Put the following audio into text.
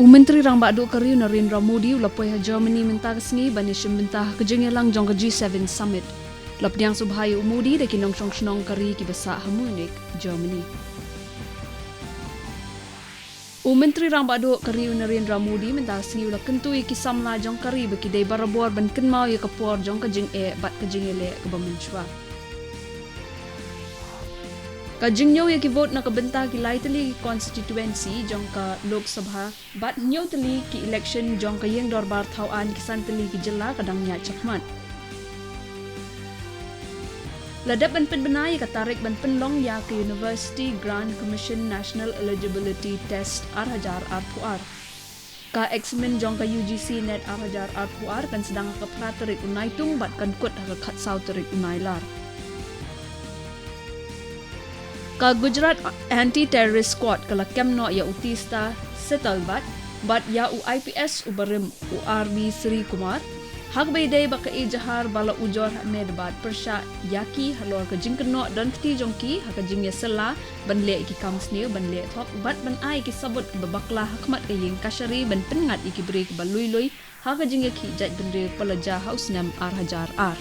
Menteri rang badu kariu Narendra Modi ulapoi ha Germany mentah kesni banishim mentah kejengelang jong ke G7 summit. Lapnyang subhai Modi de kinong shnong kari ki basa Munich, Germany. Menteri rang badu kariu Narendra Modi mentah kesni ulap kentui ki samla jong kari baki dei barabor ban kenmau ya kapor jong ke jing bat ke jingele ke bamunchwa. Kajingyo ya ki vote na kabenta ki lai tali ki constituency jong ka Lok Sabha bat nyo tali ki election jong ka yeng dorbar thauan kisan tali ki jela kadang nya chakmat. Ladap ban penbenai ka tarik ban penlong ya ke University Grant Commission National Eligibility Test arhajar arpuar. Ka examen jong ka UGC net arhajar arpuar kan sedang ka pratarik unai tung bat kan kut ha khat sau tarik unai lar. Ka Gujarat Anti-Terrorist Squad kala kemno ya utista settle bat ya IPS ubarim RB Sri Kumar hak beidai baka ijahar bala ujor med bat persya yaki halor ka jingkno dan kti jongki hak jing ya sela ban le ki kamsni ban le thok bat ban ai ki sabut babakla hakmat ka yeng kashari ban pengat iki break balui hak jing ya ki jat bendre palaja haus nam ar hajar ar